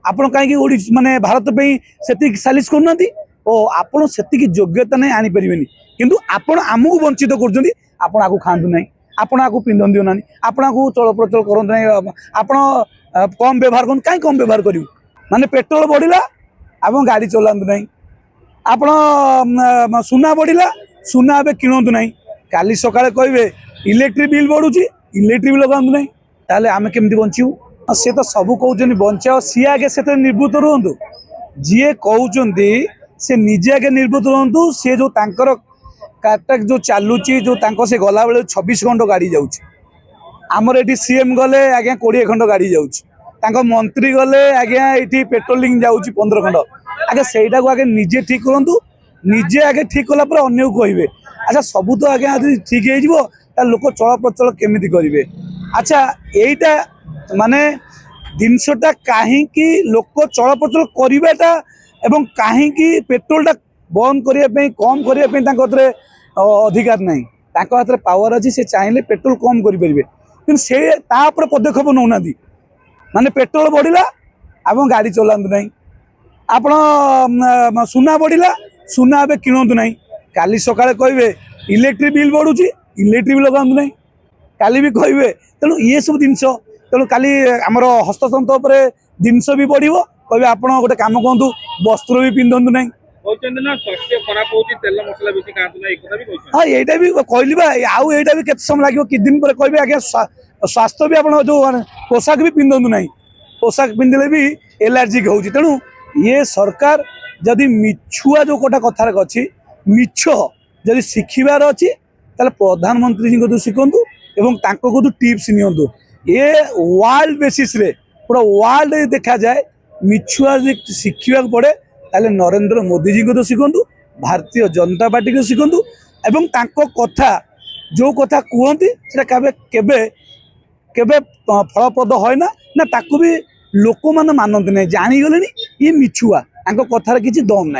आपण कहीं माने भारत पे से सालिश करना आपण से योग्यता नहीं आनी पारे किंतु आपण आमको वंचित कर आपण आगु खातु ना आपण आगु पिंधन दियो ना आपण आगु चल प्रचल करते ना आपण कम व्यवहार कर कहीं कम व्यवहार करूँ माने पेट्रोल बढ़ला आप गाड़ी चलातु ना आपण सुना बढ़ला सुना ए किणतु ना काली सकाଳେ कहे इलेक्ट्रिक बिल बढ़ुची इलेक्ट्रिक बिल लगातु ना ताले आम केमती बंचू सी तो सब कहते बंचाओ सी आगे से निर्भूत रुहतु जी कहते से निजे आगे निर्भूत रुहतु सी जो तांकर काटा जो चलुची जो से गला बेले 26 खंड गाड़ी जाऊँच आमर ये सीएम गले आज्ञा 20 खंड गाड़ी जाऊँच मंत्री गले आज्ञा ये पेट्रोलिंग जाऊँच 15 खंड आगे सहीटा को आगे निजे ठीक करूँ निजे आगे ठीक कलापर अन्य को कहे अच्छा सबू तो आज्ञा ठीक हो लोक चल प्रचल केमी करेंगे अच्छा यहीटा माने जिनसटा कहीं लोक चल प्रचल करवाटा एवं कहीं पेट्रोलटा बंद करने कम करने अधिकार नहीं हाथ में पावर अच्छी से चाहिए पेट्रोल कम करेंगे कि से पदक्षेप नौना माने पेट्रोल बढ़ला आप गाड़ी चलातु ना आपण सुना बढ़ला सुना ए किणतु ना काली सकाଳେ कहे इलेक्ट्रिक बिल बढ़ुची इलेक्ट्रिक बिल लगातु ना काली भी कहे तेणु ये सब जिनस तेणु काली आमर हस्ततंत्र जिनस भी बढ़ो कहे आप गोटे कम कहतु वस्त्र भी पिंधु ना हाँ यहीटा भी कहली आउ यहीटा भी केते समय लगे कि दिन पर कहे आज्ञा स्वास्थ्य भी आप जो पोशाक भी पिंधु ना पोशाक पिंधले भी एलर्जिक हो तेणु ये सरकार जदि मिछुआ जो कोटा कथार अच्छी मिछ जदि शिखबार अच्छी प्रधानमंत्री जी को शिखु एवं को टिप्स नियंतु ये वर्ल्ड बेसिस रे पूरा वर्ल्ड देखा जाए मिछुआ शिखा पड़े ताले नरेंद्र मोदी जी को तो शिखु भारतीय जनता पार्टी को शिखु एवं कथा जो कथा कहती केबे केबे फलप्रद है ना ताकू भी लोक मैंने मानते ना जानीगले ये मिछुआ कथार किसी दम ना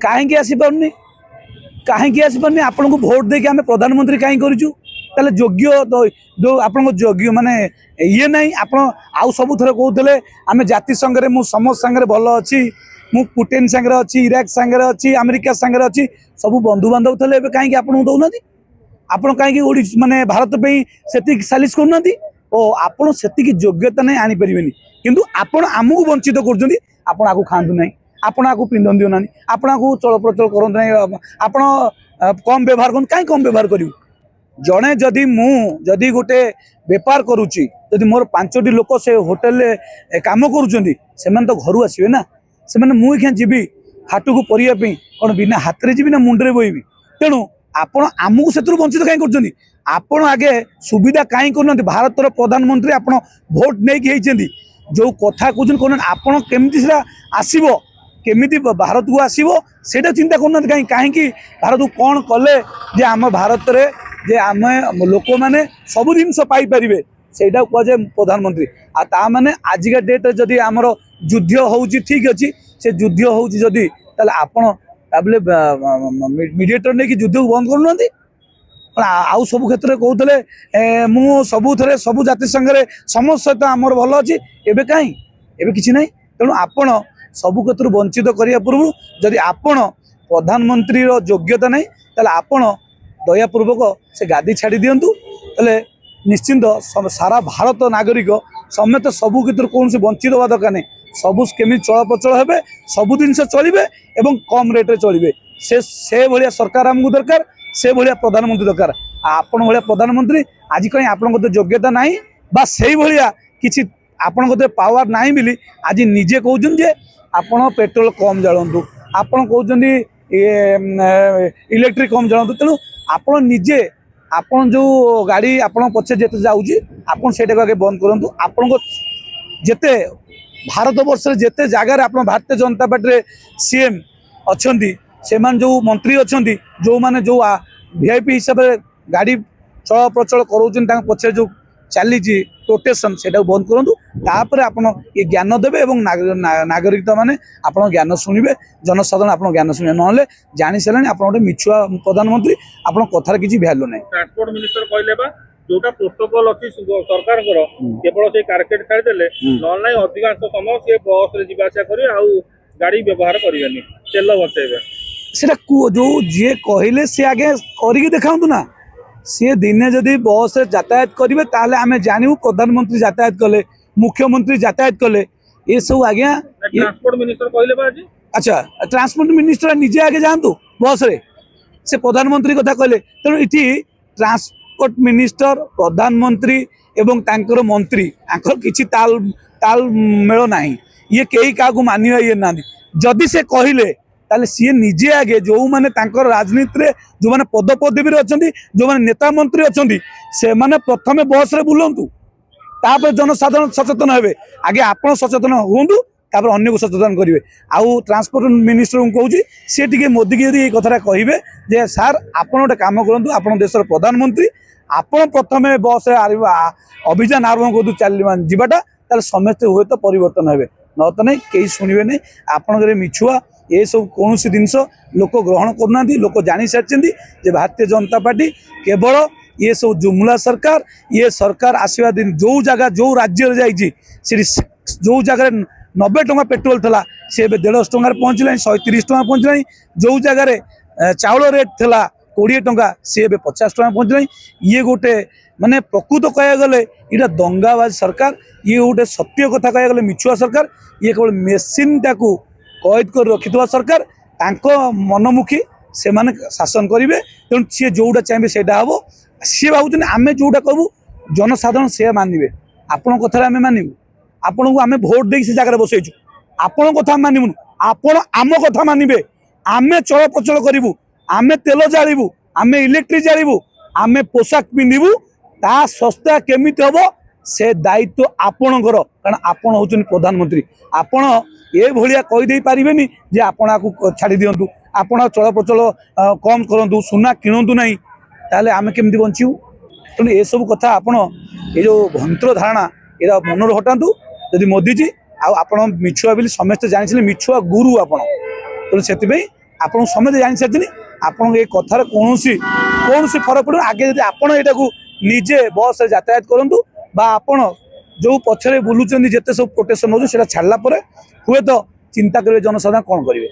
कहीं आसीपारूनी कहीं आसीपारूनी आपन को भोट देके आम प्रधानमंत्री कहीं करूँ योग्य जो आप योग्य माने ये नहीं आप सब थे कहते आम जाति संगे मु समस्त सांगे भल अच्छी मु पुटिन सांगे अच्छी इराक सांगे अच्छी अमेरिका सांगे अच्छी सब बंधु बांधव थे कहीं आपन दौना आपण कहीं माने भारत पे से सालिश करना आपण से योग्यता नहीं आनी पारे किंतु आपण आमको वंचित कर आपण आगु खातु ना आपण आगु पिंधन दियो ना आपण आगु चल प्रचल करते ना आपण कम व्यवहार कर कहीं कम व्यवहार करूँ जड़े जदि गोटे बेपार करुच्ची जदि मोर 5टी लोक से होटेल काम करुँच तो घर आसवे ना से मुझे जीवी हाट को पड़ापी कौन बिना हाथ में जी ना मुंडे बोईबी तेणु आपण आमको से वंचित कहीं कर आपण आगे सुविधा कहीं करना भारतर प्रधानमंत्री आप भोट नहीं जो कथा कहते आपण केमी आसो केमी भारत को आसो से चिंता करना कहीं भारत को कौन कले जे आम भारत में जे आम लोक मैंने सब जिनस पाइपर से कहुए प्रधानमंत्री आ माने आजिका डेट जदि आमर युद्ध हो ठीक अच्छी से युद्ध हो जदि आपण मीडिएटर नहीं युद्ध को बंद करूना आउ सब क्षेत्र में कहते मु सबू थे सब जाति संगे समस्त सहित आमर भल अच्छी एवं कहीं एवं किसी ना तेणु आपण सब क्षेत्र वंचित करने पूर्व जदि आपण प्रधानमंत्री योग्यता नहीं ताले आपण दयापूर्वक से गादी छाड़ी दिंतु निश्चिंत सारा भारत नागरिक समेत सबू क्षेत्र कौन से वंचित हवा दरकार नहीं सबू केमी चल प्रचल हे सबू जिन चलिए एवं कम रेट्रे चलिए से भाया सरकार आमको दरकार से भाया प्रधानमंत्री दरकार आपण भाया प्रधानमंत्री आज कहीं आपण योग्यता ना से भाया किसी आपण पावर ना बोली आज निजे कहते आपण पेट्रोल कम जालतु आपण कहते इलेक्ट्रिक कम जालतु तेणु आपण निजे आपण जो गाड़ी आपण पछे जेते जाउची आपण सेटा आगे बंद करंतु आपण को जेते भारत वर्ष जेते जगार आप भारतीय जनता पार्टी सीएम अच्छी से जो मंत्री अच्छा जो माने जो वीआईपी हिसाब से गाड़ी चल प्रचल कर पछे जो चली प्रोटेक्शन से बंद करूँ तापर आपन ये ज्ञान देवे और नागरिकता माने आप ज्ञान शुणे जनसाधारण आप ज्ञान शुणे ना जानी सारे आप गोटे मिछुआ प्रधानमंत्री आप कथार किसी भैल्यू ना। ट्रांसपोर्ट मिनिस्टर कहले जोटा प्रोटोकॉल अच्छी सरकार केवल से कारकेट छाड़देले ना अधिकांश समय सी बस रे जीवा करेंगे आउ गाड़ी व्यवहार करेंगे तेल बचेबे से जो जी कहले सी आगे करके देखा ना सी दिने जदि बस रे यातायात करेंगे ताले आमे जानू प्रधानमंत्री यातायात कले मुख्यमंत्री यातायात कले ये सब आज्ञा ट्रांसपोर्ट मिनिस्टर कहले अच्छा ट्रांसपोर्ट मिनिस्टर निजे आगे जातु बस रे से प्रधानमंत्री कथा कहले तेणु इटी ट्रांसपोर्ट मिनिस्टर प्रधानमंत्री एवं तांकर मंत्री आंकर किछि ताल ताल मेल नाही ये कई क्या मानिबा ये ना जदि से कहले ताले सी निजे आगे जो माने तांकर राजनीति रे जो माने पद पदवी रे अछंती जो माने नेता मंत्री अछंती से माने प्रथमे बस रे बुलंतु तापर जनसाधारण सचेतन हेबे आगे आपण सचेतन होंतु तापर अन्य को सचेतन करेंगे आउ ट्रांसपोर्ट मिनिस्टर को कहूँ सी टी मोदी की यदि कथा कहे जे सार आप गोटे कम करूँ आप देशर प्रधानमंत्री आपण प्रथम बस अभियान आरंभ करूँ जावाटा ताल समस्ते हुए तो परिवर्तन हे न तो नहीं कहीं शुणे नहीं आपंकर मिछुआ ये सब कौन जिनस लोक ग्रहण करना लोक जानी सारी भारतीय जनता पार्टी केवल ये सब जुमला सरकार ये सरकार आसवा दिन जो जगह जो राज्य जाइए जो जगह 90 टंका पेट्रोल था सी 150 टंकार पहुँचला 130 टंका पहुँचला जो जगह चाउल रेट था 20 टंका सी 50 टंका पहुँचला ये गोटे माने प्रकृत कह गले ये दंगाबाज सरकार ये गोटे सत्य कथा कह गले मिछुआ सरकार ये केवल मेसीन टाकू कैद कर रखि सरकार तांको मनमुखी से माने शासन करेंगे तेणु सी जोटा चाहिए से हम सी भावुँ आम जोटा कहूँ जनसाधारण से मानवे आपण कथा आम मानू आपण को आम भोट दे से जगह बसईचु आपण कथा मानबुन आपण आम कथा मानवे आम चल प्रचल करूँ आम तेल जालू आम इलेक्ट्रिक जालू आम पोशाक पिंधु ता सस्ता केमी हम से दायित्व आपणकर कारण आपण हूँ प्रधानमंत्री आपण ये भाया कहीदे पारे जे आपण आपको छाड़ी दिंतु आपण चल प्रचल कम करूँ सुना किणु ना ताले आम केमती बचू तेणु ये सब कथा आपण ये जो भंतर धारणा ये मनर हटातु जदि मोदीजी आपण मिछुआ बोली समस्ते जानी मिछुआ गुरु आपण तेणु से आपन समस्ते जानी सारी आपण ये कथार कौन फरक पड़े आगे जब आपण यहाँ निजे बस यातायात करूँ बा आपण जो पछरे बुलूँ जिते सब प्रोटेक्शन हो छाड़ला हुए तो चिंता करेंगे जनसाधारण कौन करेंगे।